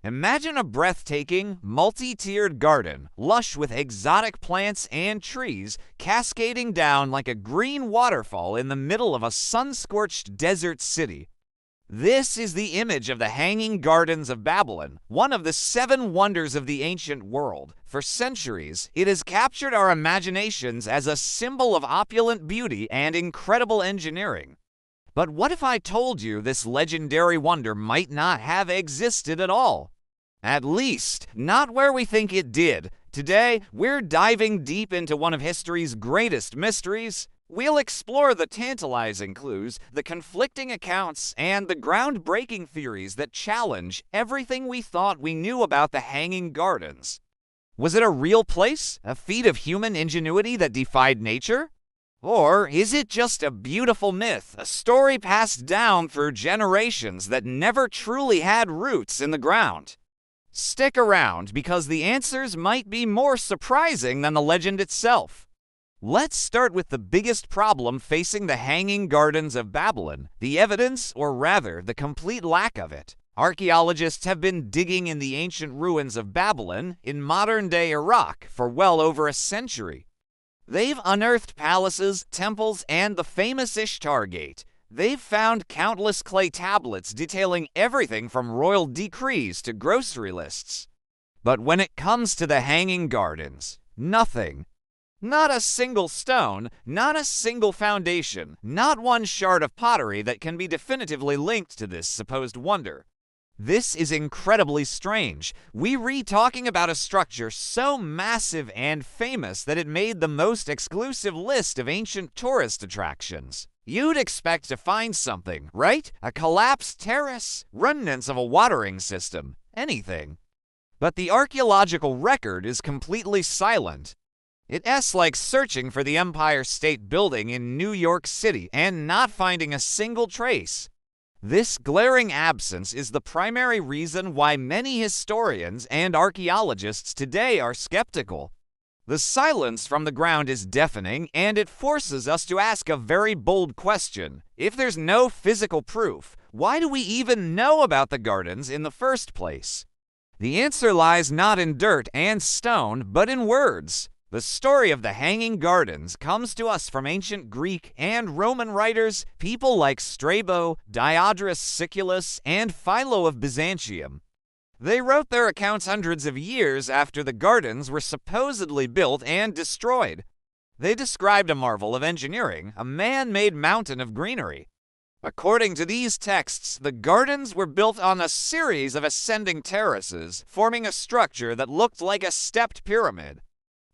Imagine a breathtaking, multi-tiered garden, lush with exotic plants and trees, cascading down like a green waterfall in the middle of a sun-scorched desert city. This is the image of the Hanging Gardens of Babylon, one of the 7 wonders of the ancient world. For centuries, it has captured our imaginations as a symbol of opulent beauty and incredible engineering. But what if I told you this legendary wonder might not have existed at all? At least, not where we think it did. Today, we're diving deep into one of history's greatest mysteries. We'll explore the tantalizing clues, the conflicting accounts, and the groundbreaking theories that challenge everything we thought we knew about the Hanging Gardens. Was it a real place? A feat of human ingenuity that defied nature? Or is it just a beautiful myth, a story passed down through generations that never truly had roots in the ground? Stick around, because the answers might be more surprising than the legend itself. Let's start with the biggest problem facing the Hanging Gardens of Babylon, the evidence, or rather, the complete lack of it. Archaeologists have been digging in the ancient ruins of Babylon in modern-day Iraq for well over a century. They've unearthed palaces, temples, and the famous Ishtar Gate. They've found countless clay tablets detailing everything from royal decrees to grocery lists. But when it comes to the Hanging Gardens, nothing. Not a single stone, not a single foundation, not one shard of pottery that can be definitively linked to this supposed wonder. This is incredibly strange. We read talking about a structure so massive and famous that it made the most exclusive list of ancient tourist attractions. You'd expect to find something, right? A collapsed terrace, remnants of a watering system, anything. But the archaeological record is completely silent. It's like searching for the Empire State Building in New York City and not finding a single trace. This glaring absence is the primary reason why many historians and archaeologists today are skeptical. The silence from the ground is deafening, and it forces us to ask a very bold question. If there's no physical proof, why do we even know about the gardens in the first place? The answer lies not in dirt and stone, but in words. The story of the Hanging Gardens comes to us from ancient Greek and Roman writers, people like Strabo, Diodorus Siculus, and Philo of Byzantium. They wrote their accounts hundreds of years after the gardens were supposedly built and destroyed. They described a marvel of engineering, a man-made mountain of greenery. According to these texts, the gardens were built on a series of ascending terraces, forming a structure that looked like a stepped pyramid.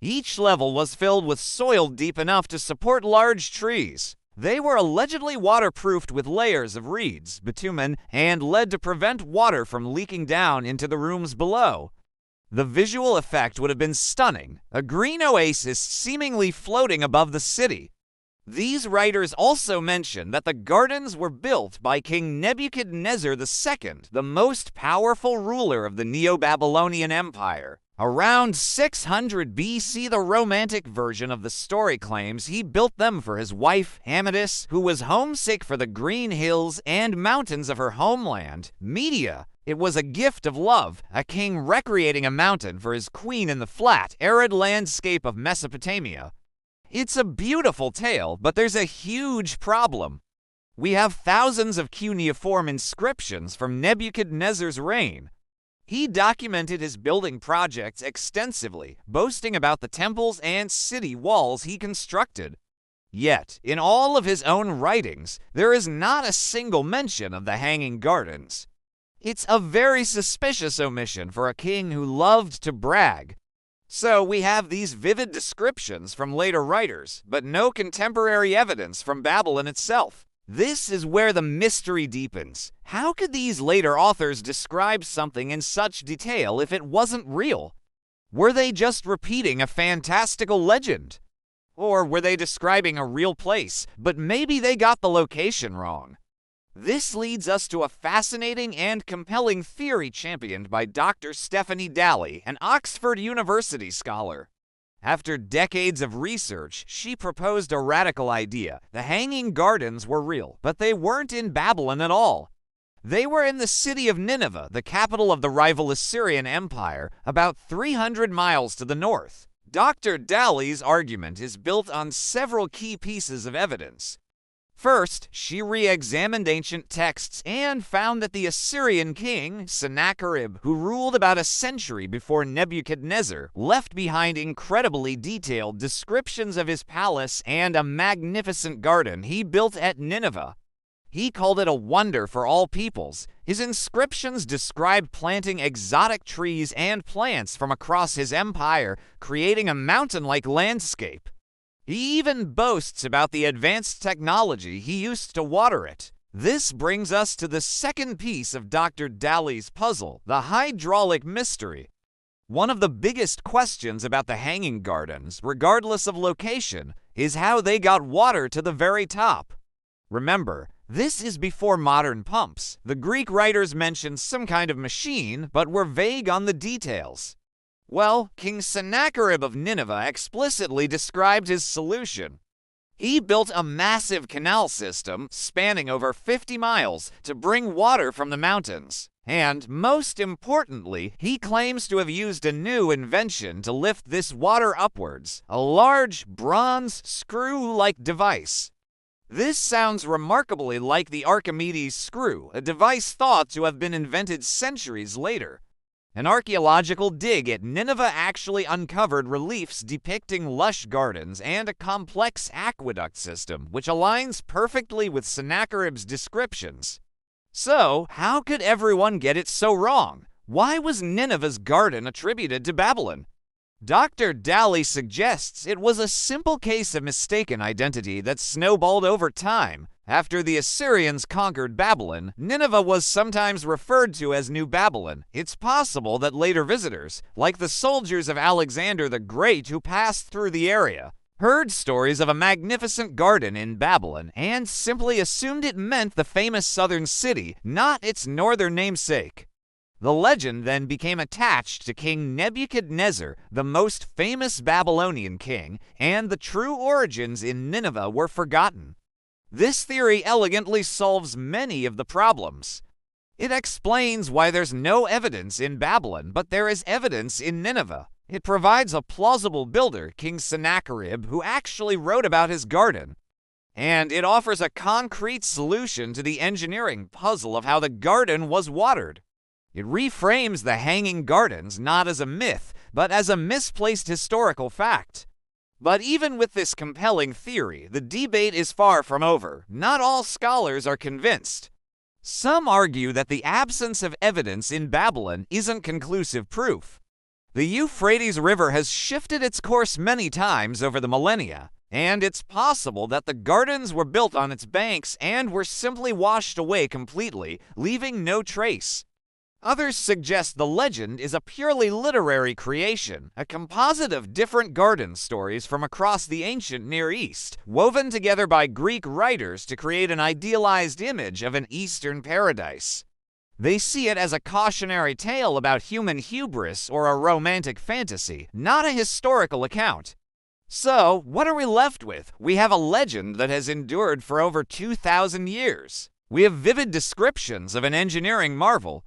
Each level was filled with soil deep enough to support large trees. They were allegedly waterproofed with layers of reeds, bitumen, and lead to prevent water from leaking down into the rooms below. The visual effect would have been stunning, a green oasis seemingly floating above the city. These writers also mention that the gardens were built by King Nebuchadnezzar II, the most powerful ruler of the Neo-Babylonian Empire. Around 600 BC, the romantic version of the story claims he built them for his wife, Amadis, who was homesick for the green hills and mountains of her homeland, Media. It was a gift of love, a king recreating a mountain for his queen in the flat, arid landscape of Mesopotamia. It's a beautiful tale, but there's a huge problem. We have thousands of cuneiform inscriptions from Nebuchadnezzar's reign. He documented his building projects extensively, boasting about the temples and city walls he constructed. Yet, in all of his own writings, there is not a single mention of the Hanging Gardens. It's a very suspicious omission for a king who loved to brag. So we have these vivid descriptions from later writers, but no contemporary evidence from Babylon itself. This is where the mystery deepens. How could these later authors describe something in such detail if it wasn't real? Were they just repeating a fantastical legend? Or were they describing a real place, but maybe they got the location wrong? This leads us to a fascinating and compelling theory championed by Dr. Stephanie Dalley, an Oxford University scholar. After decades of research, she proposed a radical idea. The Hanging Gardens were real, but they weren't in Babylon at all. They were in the city of Nineveh, the capital of the rival Assyrian Empire, about 300 miles to the north. Dr. Dali's argument is built on several key pieces of evidence. First, she re-examined ancient texts and found that the Assyrian king, Sennacherib, who ruled about a century before Nebuchadnezzar, left behind incredibly detailed descriptions of his palace and a magnificent garden he built at Nineveh. He called it a wonder for all peoples. His inscriptions described planting exotic trees and plants from across his empire, creating a mountain-like landscape. He even boasts about the advanced technology he used to water it. This brings us to the second piece of Dr. Dali's puzzle, the hydraulic mystery. One of the biggest questions about the hanging gardens, regardless of location, is how they got water to the very top. Remember, this is before modern pumps. The Greek writers mentioned some kind of machine, but were vague on the details. Well, King Sennacherib of Nineveh explicitly described his solution. He built a massive canal system spanning over 50 miles to bring water from the mountains. And, most importantly, he claims to have used a new invention to lift this water upwards, a large bronze screw-like device. This sounds remarkably like the Archimedes screw, a device thought to have been invented centuries later. An archaeological dig at Nineveh actually uncovered reliefs depicting lush gardens and a complex aqueduct system, which aligns perfectly with Sennacherib's descriptions. So, how could everyone get it so wrong? Why was Nineveh's garden attributed to Babylon? Dr. Dali suggests it was a simple case of mistaken identity that snowballed over time. After the Assyrians conquered Babylon, Nineveh was sometimes referred to as New Babylon. It's possible that later visitors, like the soldiers of Alexander the Great who passed through the area, heard stories of a magnificent garden in Babylon and simply assumed it meant the famous southern city, not its northern namesake. The legend then became attached to King Nebuchadnezzar, the most famous Babylonian king, and the true origins in Nineveh were forgotten. This theory elegantly solves many of the problems. It explains why there's no evidence in Babylon, but there is evidence in Nineveh. It provides a plausible builder, King Sennacherib, who actually wrote about his garden. And it offers a concrete solution to the engineering puzzle of how the garden was watered. It reframes the hanging gardens not as a myth, but as a misplaced historical fact. But even with this compelling theory, the debate is far from over. Not all scholars are convinced. Some argue that the absence of evidence in Babylon isn't conclusive proof. The Euphrates River has shifted its course many times over the millennia, and it's possible that the gardens were built on its banks and were simply washed away completely, leaving no trace. Others suggest the legend is a purely literary creation, a composite of different garden stories from across the ancient Near East, woven together by Greek writers to create an idealized image of an Eastern paradise. They see it as a cautionary tale about human hubris or a romantic fantasy, not a historical account. So, what are we left with? We have a legend that has endured for over 2,000 years. We have vivid descriptions of an engineering marvel.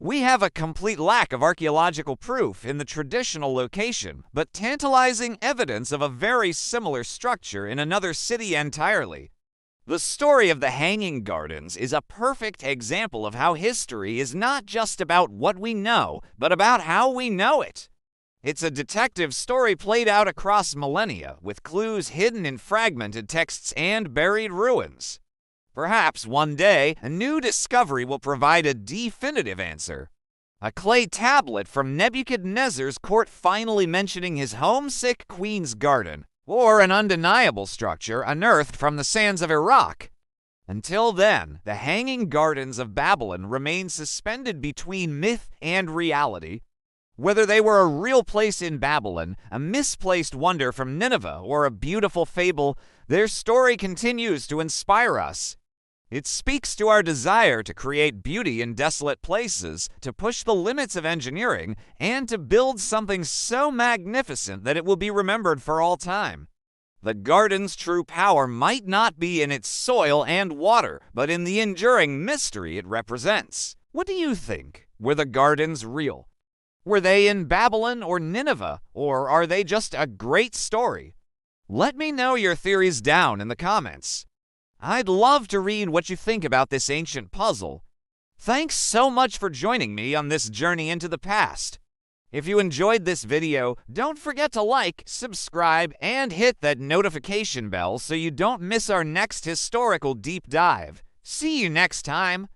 We have a complete lack of archaeological proof in the traditional location, but tantalizing evidence of a very similar structure in another city entirely. The story of the Hanging Gardens is a perfect example of how history is not just about what we know, but about how we know it. It's a detective story played out across millennia, with clues hidden in fragmented texts and buried ruins. Perhaps one day, a new discovery will provide a definitive answer. A clay tablet from Nebuchadnezzar's court finally mentioning his homesick queen's garden, or an undeniable structure unearthed from the sands of Iraq. Until then, the Hanging Gardens of Babylon remain suspended between myth and reality. Whether they were a real place in Babylon, a misplaced wonder from Nineveh, or a beautiful fable, their story continues to inspire us. It speaks to our desire to create beauty in desolate places, to push the limits of engineering, and to build something so magnificent that it will be remembered for all time. The garden's true power might not be in its soil and water, but in the enduring mystery it represents. What do you think? Were the gardens real? Were they in Babylon or Nineveh, or are they just a great story? Let me know your theories down in the comments. I'd love to read what you think about this ancient puzzle. Thanks so much for joining me on this journey into the past. If you enjoyed this video, don't forget to like, subscribe, and hit that notification bell so you don't miss our next historical deep dive. See you next time!